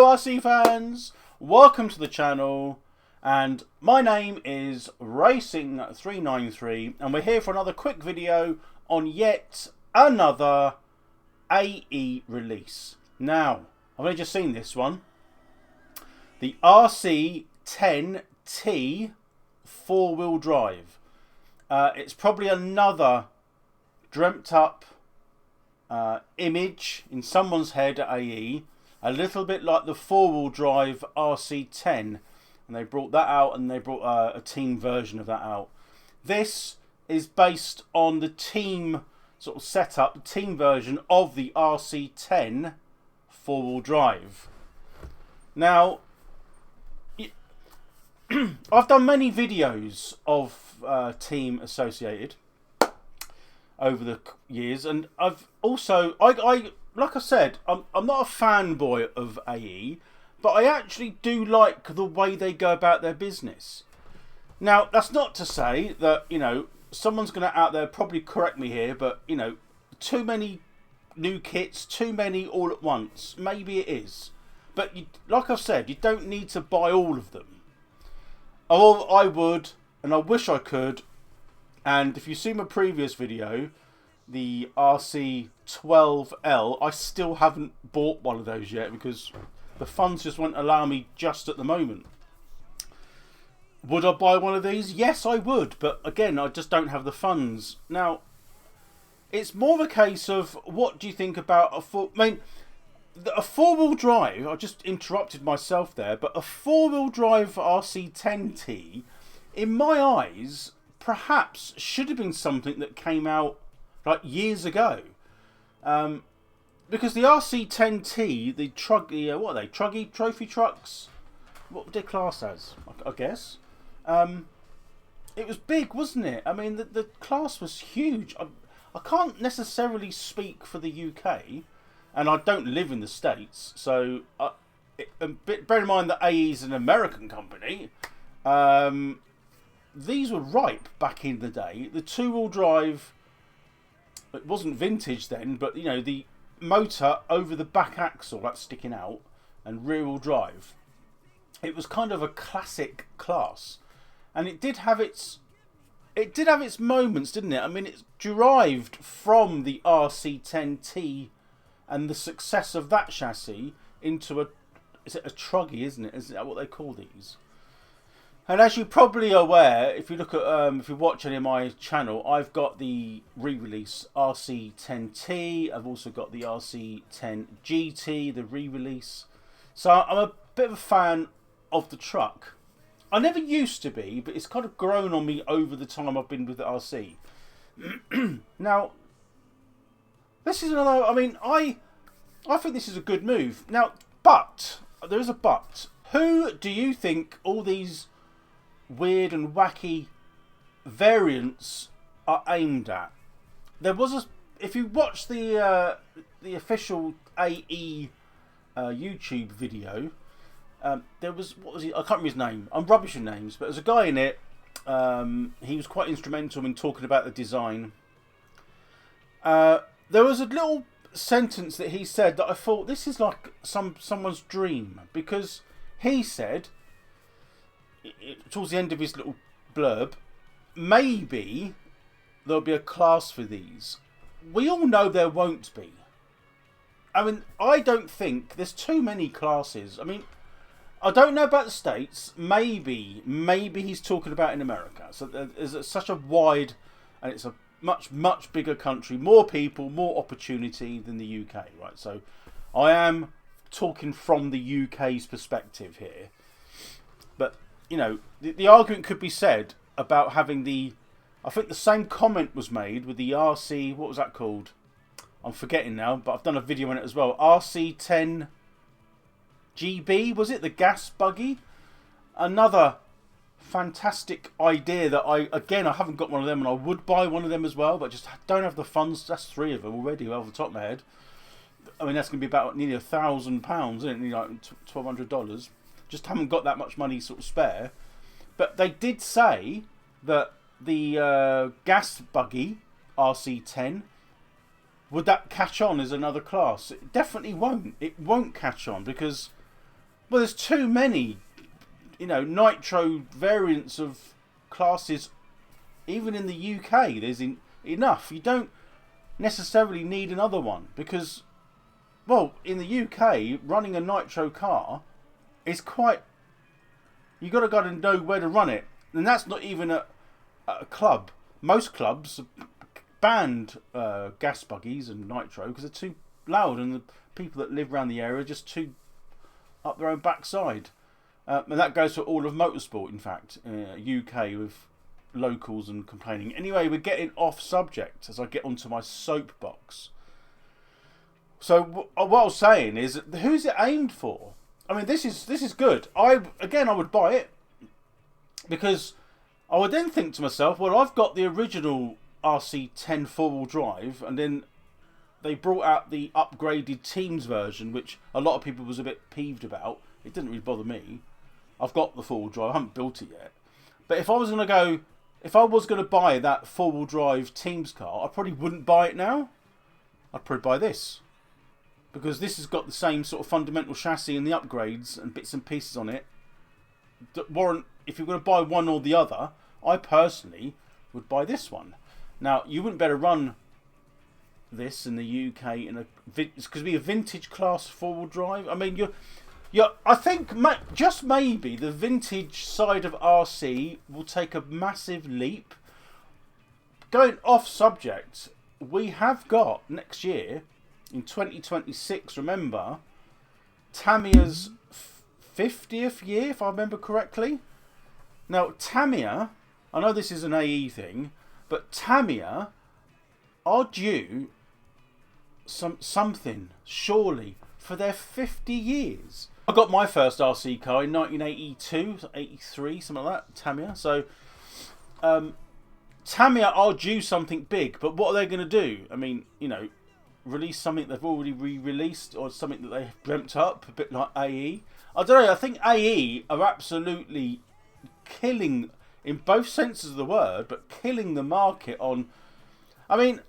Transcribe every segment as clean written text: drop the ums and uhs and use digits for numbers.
RC fans, welcome to the channel, and my name is Racing393 and we're here for another quick video on yet another AE release. Now, I've only just seen this one, the RC10T 4-wheel drive. It's probably another dreamt up image in someone's head at AE, a little bit like the 4-wheel drive RC10, and they brought that out and they brought a team version of that out. This is based on the team sort of setup, the team version of the RC10 4-wheel drive. Now, I've done many videos of Team Associated over the years, and I've also, like I said, I'm not a fanboy of AE, but I actually do like the way they go about their business. Now, that's not to say that, you know, someone's going to out there probably correct me here, but, you know, too many new kits, too many all at once. Maybe it is. But you, like I've said, you don't need to buy all of them. Oh, I would, and I wish I could. And if you see my previous video, the RC12L, I still haven't bought one of those yet because the funds just won't allow me just at the moment. Would I buy one of these? Yes, I would, but again, I just don't have the funds. Now, it's more of a case of what do you think about a four-wheel drive, I just interrupted myself there, but a four-wheel drive RC10T, in my eyes, perhaps should have been something that came out like years ago. Because the RC10T, the Truggy, what are they? Truggy trophy trucks? What would they class as? I guess. It was big, wasn't it? I mean, the class was huge. I can't necessarily speak for the UK, and I don't live in the States, so bear in mind that AE is an American company. These were ripe back in the day. The two-wheel drive, it wasn't vintage then, but you know, the motor over the back axle that's sticking out and rear-wheel drive, it was kind of a classic class, and it did have its moments, didn't it? I mean, it's derived from the RC10T and the success of that chassis into is it a truggy, isn't it? Is that what they call these? And as you're probably aware, if you look at, if you watch any of my channel, I've got the re-release RC10T. I've also got the RC10GT, the re-release. So I'm a bit of a fan of the truck. I never used to be, but it's kind of grown on me over the time I've been with the RC. Now, this is another, I mean, I think this is a good move. Now, but, there is a but. Who do you think all these weird and wacky variants are aimed at? There was a, if you watch the official AE YouTube video, there was, what was he? I can't remember his name. I'm rubbish in names, but there's a guy in it. He was quite instrumental in talking about the design. There was a little sentence that he said that I thought, this is like someone's dream, because he said, towards the end of his little blurb, maybe there'll be a class for these. We all know there won't be. I mean, I don't think there's too many classes. I mean, I don't know about the States. Maybe he's talking about in America. So there's such a wide, and it's a much bigger country, more people, more opportunity than the UK, right? So I am talking from the UK's perspective here. But, you know, the argument could be said about having the, I think the same comment was made with the RC, what was that called? I'm forgetting now, but I've done a video on it as well. RC10GB, was it? The gas buggy? Another fantastic idea that I haven't got one of them, and I would buy one of them as well, but just don't have the funds. That's 3 of them already off the top of my head. I mean, that's going to be about nearly £1,000, isn't it? Like $1,200. Just haven't got that much money sort of spare. But they did say that the gas buggy RC10, would that catch on as another class? It definitely won't. It won't catch on because Well, there's too many, Nitro variants of classes. Even in the UK, there's enough. You don't necessarily need another one because, well, in the UK, running a Nitro car is quite... You got to go and know where to run it, and that's not even at a club. Most clubs banned gas buggies and Nitro because they're too loud, and the people that live around the area are just too up their own backside. And that goes for all of motorsport, in fact, UK, with locals and complaining. Anyway, we're getting off subject as I get onto my soapbox. So what I was saying is, who's it aimed for? I mean, this is good. I would buy it because I would then think to myself, well, I've got the original RC10 4-wheel drive, and then they brought out the upgraded Teams version, which a lot of people was a bit peeved about. It didn't really bother me. I've got the 4-wheel drive. I haven't built it yet. But if I was going to buy that 4-wheel drive Teams car, I probably wouldn't buy it now. I'd probably buy this, because this has got the same sort of fundamental chassis and the upgrades and bits and pieces on it that warrant, if you're going to buy one or the other, I personally would buy this one. Now, you wouldn't better run this in the UK in it's going to be a vintage class 4-wheel drive. I mean, I think just maybe the vintage side of RC will take a massive leap. Going off subject, we have got next year, in 2026, remember, Tamiya's 50th year, if I remember correctly. Now, Tamiya, I know this is an AE thing, but Tamiya are due something, surely, for their 50 years. I got my first RC car in 1982, 83, something like that, Tamiya. So, Tamiya are due something big, but what are they going to do? I mean, release something they've already re-released, or something that they've dreamt up, a bit like AE. I don't know, I think AE are absolutely killing, in both senses of the word, but killing the market on... I mean,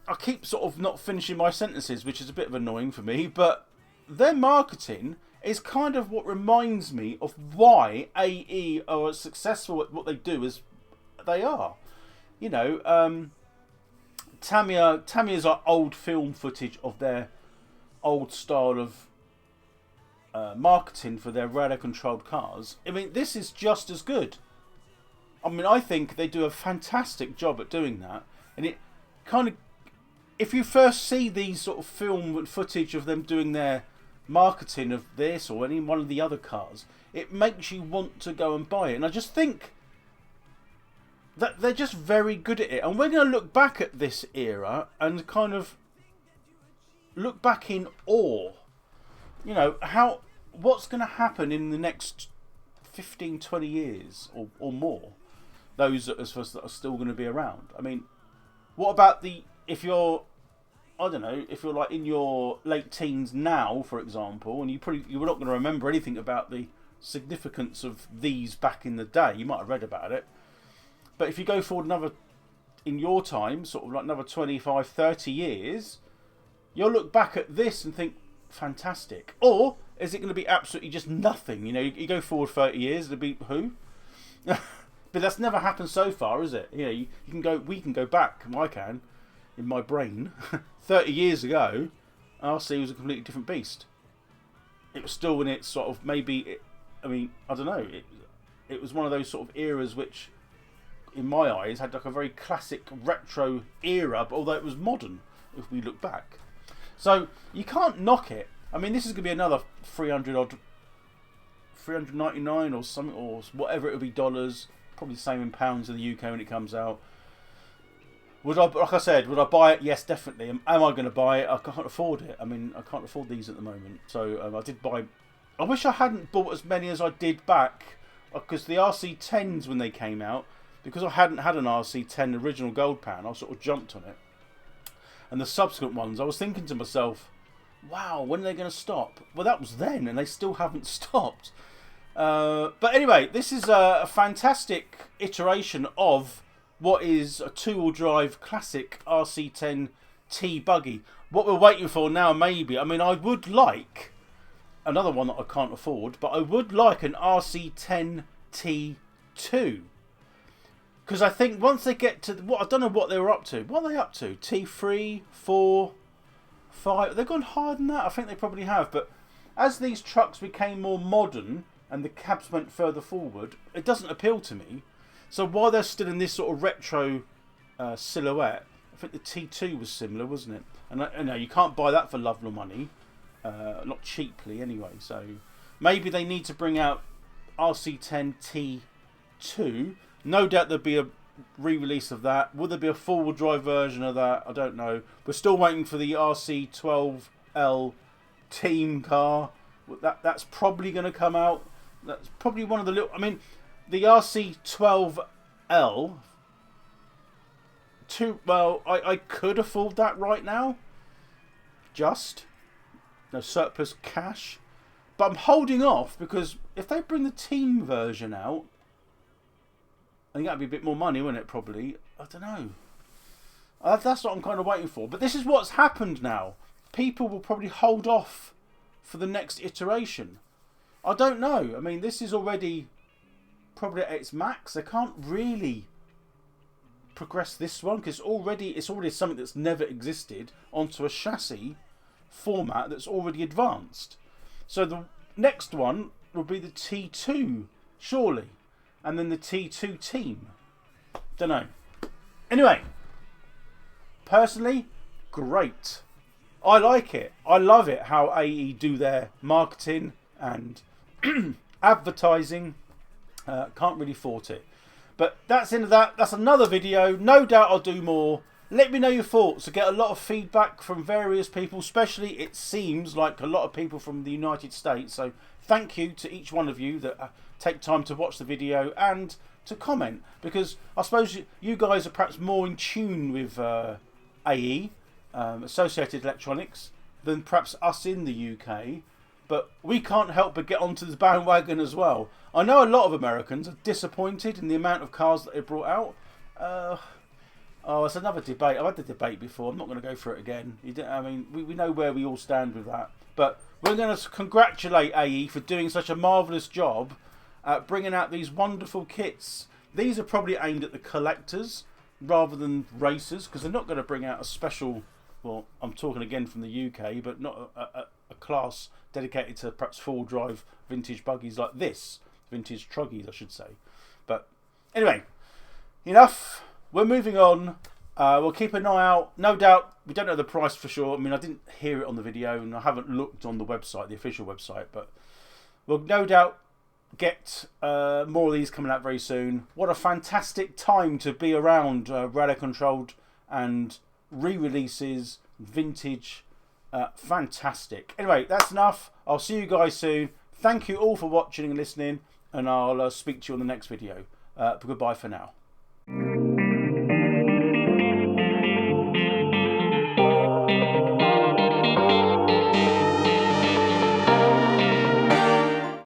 I keep sort of not finishing my sentences, which is a bit of annoying for me, but their marketing is kind of what reminds me of why AE are as successful at what they do as they are. Tamiya's are old film footage of their old style of marketing for their radar-controlled cars. I mean, this is just as good. I mean, I think they do a fantastic job at doing that. And it kind of... If you first see these sort of film footage of them doing their marketing of this or any one of the other cars, it makes you want to go and buy it. And I just think that they're just very good at it. And we're going to look back at this era and kind of look back in awe. What's going to happen in the next 15, 20 years or more? Those that are still going to be around. I mean, what about if you're like in your late teens now, for example, and you were not going to remember anything about the significance of these back in the day. You might have read about it. But if you go forward in your time, sort of like another 25, 30 years, you'll look back at this and think, fantastic. Or is it going to be absolutely just nothing? You go forward 30 years, it'll be who? But that's never happened so far, is it? We can go back, I can, in my brain, 30 years ago, RC was a completely different beast. It was still in its sort of, I don't know, it was one of those sort of eras which, in my eyes, had like a very classic retro era, but although it was modern, if we look back. So, you can't knock it. I mean, this is going to be another 399 or something, or whatever it will be, dollars, probably the same in pounds in the UK when it comes out. Like I said, would I buy it? Yes, definitely. Am I going to buy it? I can't afford it. I mean, I can't afford these at the moment. So, I did buy... I wish I hadn't bought as many as I did back, because the RC10s, when they came out, because I hadn't had an RC10 original gold pan, I sort of jumped on it. And the subsequent ones, I was thinking to myself, wow, when are they going to stop? Well, that was then, and they still haven't stopped. But anyway, this is a fantastic iteration of what is a two-wheel drive classic RC10T buggy. What we're waiting for now, maybe, I mean, I would like another one that I can't afford, but I would like an RC10T2. Because I think once they get to what, I don't know what they were up to. What are they up to? T3, 4, 5. They've gone higher than that. I think they probably have. But as these trucks became more modern and the cabs went further forward, it doesn't appeal to me. So while they're still in this sort of retro silhouette, I think the T2 was similar, wasn't it? And I know you can't buy that for love nor money, not cheaply anyway. So maybe they need to bring out RC10T2. No doubt there'll be a re-release of that. Will there be a four-wheel drive version of that? I don't know. We're still waiting for the RC12L team car. That's probably going to come out. That's probably one of the little... I mean, the RC12L... Well, I could afford that right now. Just. No surplus cash. But I'm holding off because if they bring the team version out, I think that'd be a bit more money, wouldn't it, probably? I don't know. That's what I'm kind of waiting for. But this is what's happened now. People will probably hold off for the next iteration. I don't know. I mean, this is already probably at its max. They can't really progress this one because it's already something that's never existed onto a chassis format that's already advanced. So the next one will be the T2, surely. And then the T2 team. Don't know. Anyway, personally, great. I like it. I love it how AE do their marketing and advertising. Can't really fault it. But that's the end of that. That's another video. No doubt I'll do more. Let me know your thoughts. I get a lot of feedback from various people, especially it seems like a lot of people from the United States. So thank you to each one of you that take time to watch the video and to comment, because I suppose you guys are perhaps more in tune with AE, Associated Electronics, than perhaps us in the UK. But we can't help but get onto this bandwagon as well. I know a lot of Americans are disappointed in the amount of cars that they brought out. Oh, it's another debate. I've had the debate before. I'm not going to go for it again. I mean, we know where we all stand with that. But we're going to congratulate AE for doing such a marvellous job at bringing out these wonderful kits. These are probably aimed at the collectors rather than racers, because they're not going to bring out a special... Well, I'm talking again from the UK, but not a class dedicated to perhaps four-wheel drive vintage buggies like this. Vintage truggies, I should say. But anyway, enough. We're moving on. We'll keep an eye out. No doubt, we don't know the price for sure. I mean, I didn't hear it on the video and I haven't looked on the website, the official website. But we'll no doubt get more of these coming out very soon. What a fantastic time to be around rally controlled and re-releases, vintage. Fantastic. Anyway, that's enough. I'll see you guys soon. Thank you all for watching and listening, and I'll speak to you on the next video. Goodbye for now.